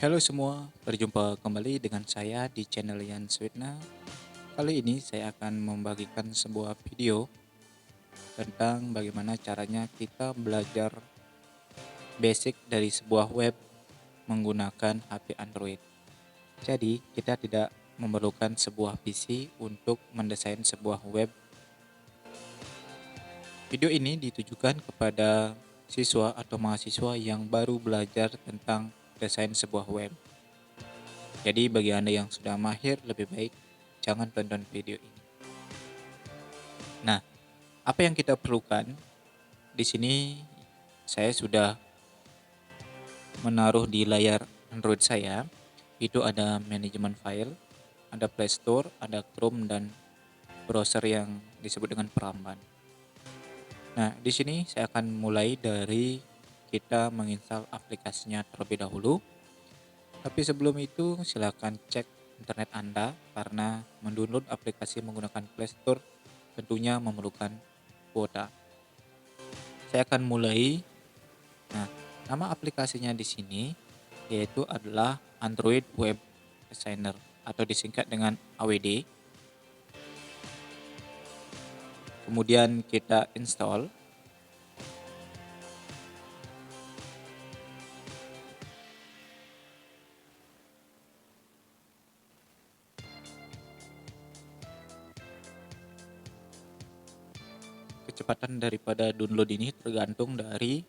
Halo semua, berjumpa kembali dengan saya di channel Yan Sweetna. Kali ini saya akan membagikan sebuah video tentang bagaimana caranya kita belajar basic dari sebuah web menggunakan HP Android. Jadi, kita tidak memerlukan sebuah PC untuk mendesain sebuah web. Video ini ditujukan kepada siswa atau mahasiswa yang baru belajar tentang desain sebuah web. Jadi bagi Anda yang sudah mahir, lebih baik jangan tonton video ini. Nah, apa yang kita perlukan? Di sini saya sudah menaruh di layar Android saya. Itu ada manajemen file, ada Play Store, ada Chrome dan browser yang disebut dengan peramban. Nah, di sini saya akan mulai dari kita menginstal aplikasinya terlebih dahulu. Tapi sebelum itu silakan cek internet Anda karena mendownload aplikasi menggunakan Play Store tentunya memerlukan kuota. Saya akan mulai. Nah, nama aplikasinya di sini yaitu adalah Android Web Designer atau disingkat dengan AWD. Kemudian kita install. Kecepatan daripada download ini tergantung dari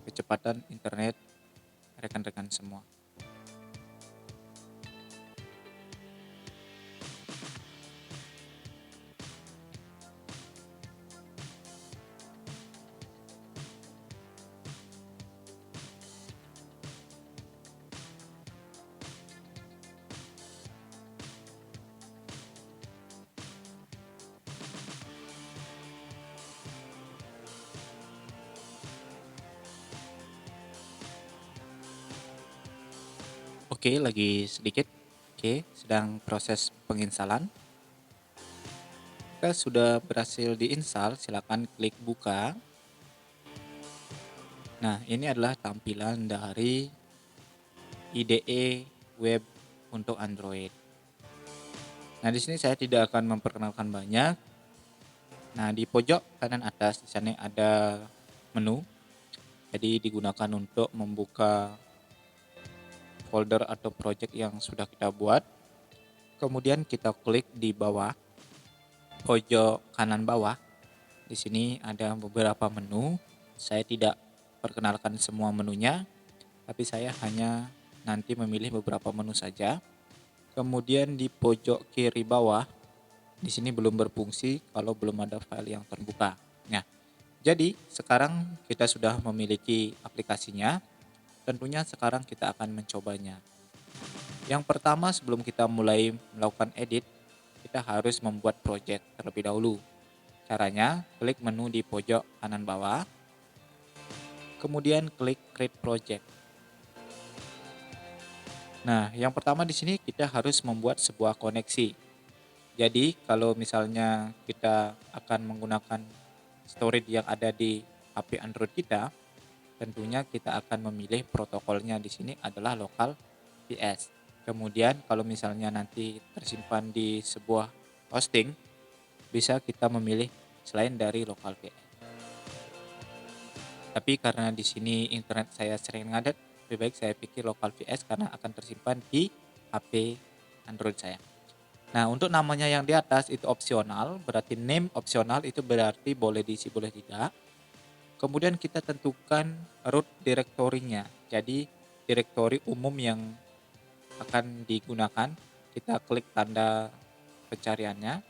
kecepatan internet rekan-rekan semua. Oke, lagi sedikit. Oke, sedang proses penginstalan. Jika sudah berhasil diinstal, silakan klik buka. Nah, ini adalah tampilan dari IDE web untuk Android. Nah, di sini saya tidak akan memperkenalkan banyak. Nah, di pojok kanan atas di sana ada menu. Jadi digunakan untuk membuka folder atau project yang sudah kita buat. Kemudian kita klik di bawah, pojok kanan bawah. Di sini ada beberapa menu. Saya tidak perkenalkan semua menunya, tapi saya hanya nanti memilih beberapa menu saja. Kemudian di pojok kiri bawah, di sini belum berfungsi kalau belum ada file yang terbuka. Nah, jadi sekarang kita sudah memiliki aplikasinya. Tentunya sekarang kita akan mencobanya. Yang pertama sebelum kita mulai melakukan edit, kita harus membuat project terlebih dahulu. Caranya, klik menu di pojok kanan bawah, kemudian klik create project. Nah, yang pertama di sini kita harus membuat sebuah koneksi. Jadi, kalau misalnya kita akan menggunakan storage yang ada di HP Android kita, tentunya kita akan memilih protokolnya di sini adalah local VS. Kemudian, kalau misalnya nanti tersimpan di sebuah hosting, bisa kita memilih selain dari local VS. Tapi karena di sini internet saya sering ngadet, lebih baik saya pikir local VS karena akan tersimpan di HP Android saya. Nah, untuk namanya yang di atas itu opsional, berarti name opsional itu berarti boleh diisi boleh tidak. Kemudian kita tentukan root directory-nya. Jadi direktori umum yang akan digunakan, kita klik tanda pencariannya.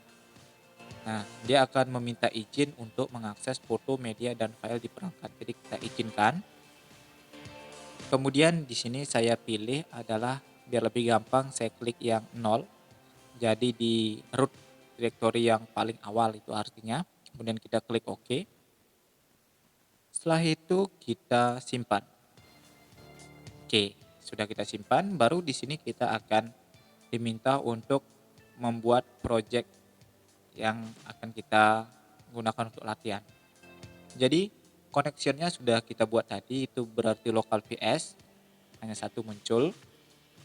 Nah, dia akan meminta izin untuk mengakses foto, media, dan file di perangkat. Jadi kita izinkan. Kemudian di sini saya pilih adalah biar lebih gampang saya klik yang 0. Jadi di root directory yang paling awal itu artinya. Kemudian kita klik OK. Setelah itu kita simpan. Oke, sudah kita simpan, baru di sini kita akan diminta untuk membuat project yang akan kita gunakan untuk latihan. Jadi connectionnya sudah kita buat tadi, itu berarti local VS. hanya satu muncul.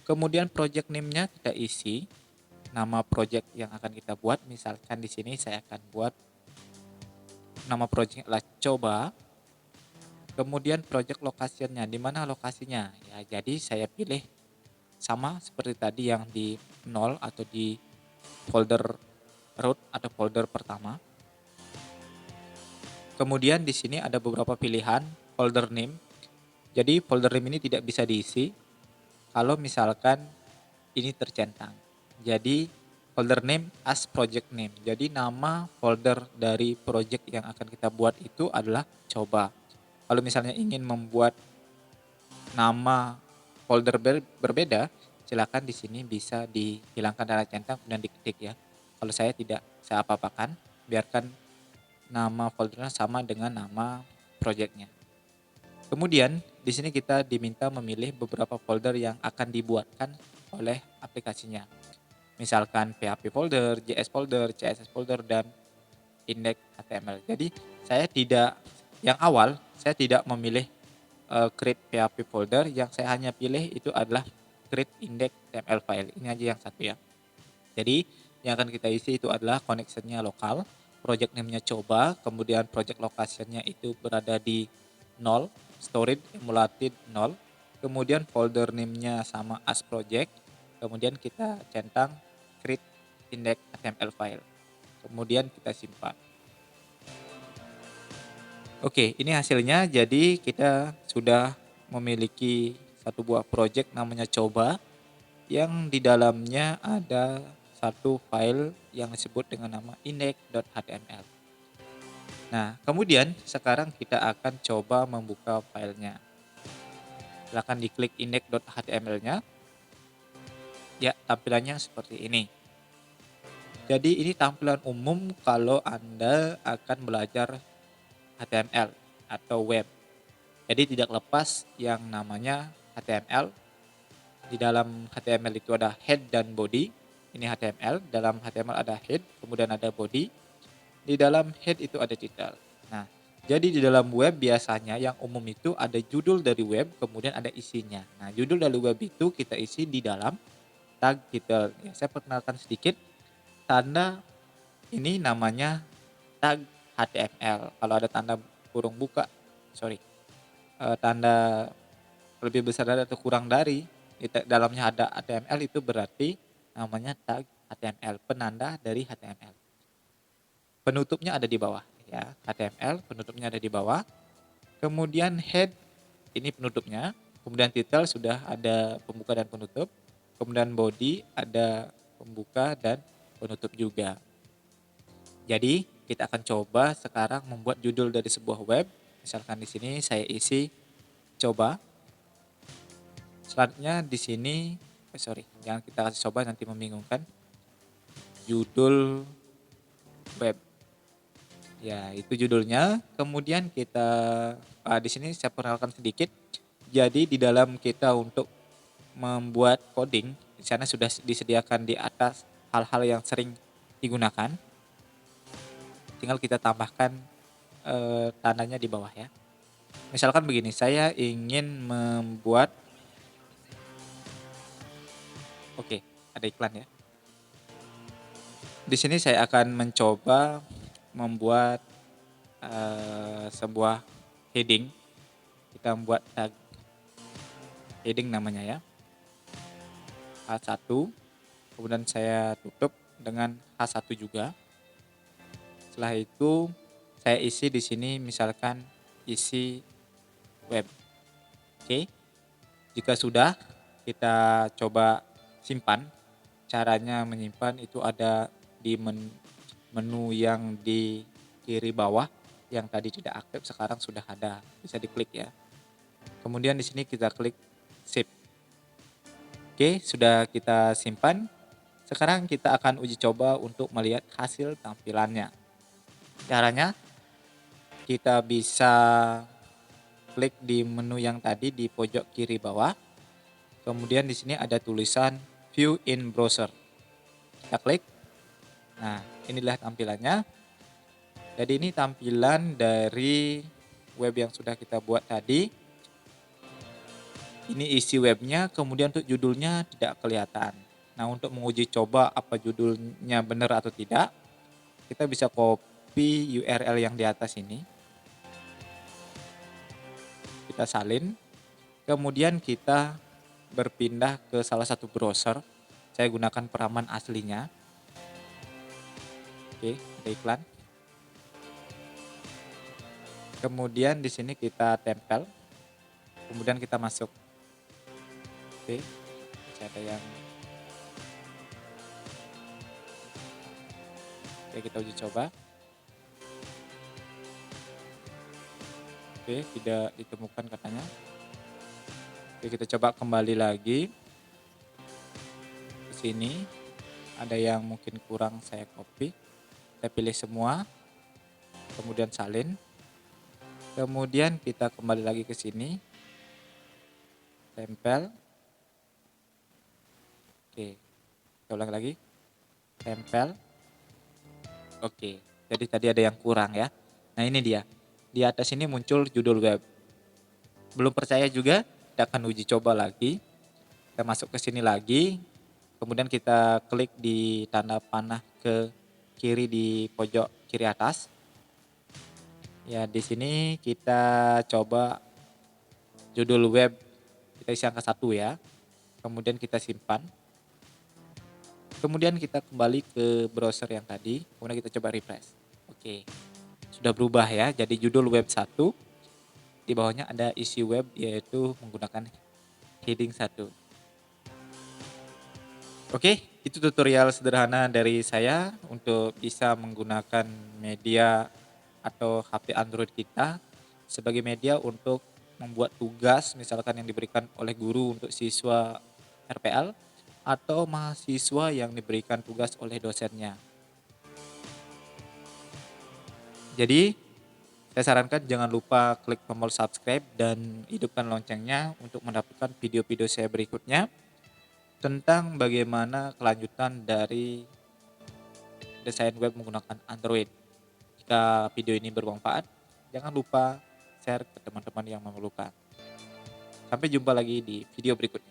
Kemudian project name-nya kita isi, nama project yang akan kita buat. Misalkan di sini saya akan buat nama project adalah coba. Kemudian project location-nya, di mana lokasinya? Ya, jadi saya pilih sama seperti tadi yang di 0 atau di folder root atau folder pertama. Kemudian di sini ada beberapa pilihan folder name. Jadi folder name ini tidak bisa diisi kalau misalkan ini tercentang. Jadi folder name as project name. Jadi nama folder dari project yang akan kita buat itu adalah coba. Kalau misalnya ingin membuat nama folder berbeda, silakan di sini bisa dihilangkan tanda centang kemudian diketik ya. Kalau saya tidak saya apa-apakan, biarkan nama foldernya sama dengan nama projectnya. Kemudian di sini kita diminta memilih beberapa folder yang akan dibuatkan oleh aplikasinya. Misalkan PHP folder, JS folder, CSS folder, dan index HTML. Jadi yang awal saya tidak memilih create PHP folder, yang saya hanya pilih itu adalah create index HTML file. Ini aja yang satu ya. Jadi yang akan kita isi itu adalah connectionnya lokal, project name-nya coba, kemudian project location-nya itu berada di 0, storage emulated 0, kemudian folder name-nya sama as project, kemudian kita centang create index HTML file, kemudian kita simpan. Oke, ini hasilnya. Jadi kita sudah memiliki satu buah project namanya coba, yang di dalamnya ada satu file yang disebut dengan nama index.html. Nah, kemudian sekarang kita akan coba membuka filenya. Silahkan diklik index.html-nya. Ya, tampilannya seperti ini. Jadi ini tampilan umum kalau Anda akan belajar HTML atau web. Jadi tidak lepas yang namanya HTML. Di dalam HTML itu ada head dan body. Ini HTML, dalam HTML ada head, kemudian ada body. Di dalam head itu ada title. Nah, jadi di dalam web biasanya yang umum itu ada judul dari web, kemudian ada isinya. Nah, judul dari web itu kita isi di dalam tag title. Ya, saya perkenalkan sedikit. Tanda ini namanya tag HTML. Kalau ada tanda kurung buka, tanda lebih besar dari atau kurang dari, di dalamnya ada HTML, itu berarti namanya tag HTML, penanda dari HTML. Penutupnya ada di bawah ya, HTML penutupnya ada di bawah. Kemudian head ini penutupnya, kemudian title sudah ada pembuka dan penutup, kemudian body ada pembuka dan penutup juga. Jadi kita akan coba sekarang membuat judul dari sebuah web. Misalkan di sini saya isi coba. Selanjutnya di sini, jangan kita kasih coba nanti membingungkan. Judul web. Ya, itu judulnya. Kemudian kita di sini saya perkenalkan sedikit. Jadi di dalam kita untuk membuat coding, di sana sudah disediakan di atas hal-hal yang sering digunakan. Tinggal kita tambahkan tandanya di bawah ya. Misalkan begini, saya ingin membuat ada iklan ya. Di sini saya akan mencoba membuat sebuah heading. Kita membuat tag heading namanya ya. H1. Kemudian saya tutup dengan H1 juga. Setelah itu saya isi di sini misalkan isi web. Oke. Jika sudah, kita coba simpan. Caranya menyimpan itu ada di menu yang di kiri bawah, yang tadi tidak aktif sekarang sudah ada, bisa diklik ya. Kemudian di sini kita klik save. Oke, sudah kita simpan. Sekarang kita akan uji coba untuk melihat hasil tampilannya. Caranya kita bisa klik di menu yang tadi di pojok kiri bawah. Kemudian di sini ada tulisan View in Browser. Kita klik. Nah, inilah tampilannya. Jadi ini tampilan dari web yang sudah kita buat tadi. Ini isi webnya, kemudian untuk judulnya tidak kelihatan. Nah, untuk menguji coba apa judulnya benar atau tidak, kita bisa copy URL yang di atas ini, kita salin, kemudian kita berpindah ke salah satu browser. Saya gunakan Paraman aslinya. Oke, ada iklan. Kemudian di sini kita tempel, kemudian kita masuk. Oke, masih ada yang. Oke, kita uji coba. Oke, tidak ditemukan katanya. Oke, kita coba kembali lagi ke sini. Ada yang mungkin kurang, saya copy. Saya pilih semua, kemudian salin. Kemudian kita kembali lagi ke sini. Tempel. Oke, kita ulang lagi. Tempel. Oke, jadi tadi ada yang kurang ya. Nah, ini dia. Di atas ini muncul judul web. Belum percaya juga, kita akan uji coba lagi. Kita masuk ke sini lagi, kemudian kita klik di tanda panah ke kiri di pojok kiri atas. Ya, di sini kita coba judul web, kita isi angka 1 ya. Kemudian kita simpan. Kemudian kita kembali ke browser yang tadi, kemudian kita coba refresh. Oke, sudah berubah ya, jadi judul web 1. Di bawahnya ada isi web, yaitu menggunakan heading 1. Oke, itu tutorial sederhana dari saya untuk bisa menggunakan media atau HP Android kita sebagai media untuk membuat tugas misalkan yang diberikan oleh guru untuk siswa RPL atau mahasiswa yang diberikan tugas oleh dosennya. Jadi, saya sarankan jangan lupa klik tombol subscribe dan hidupkan loncengnya untuk mendapatkan video-video saya berikutnya tentang bagaimana kelanjutan dari desain web menggunakan Android. Jika video ini bermanfaat, jangan lupa share ke teman-teman yang memerlukan. Sampai jumpa lagi di video berikutnya.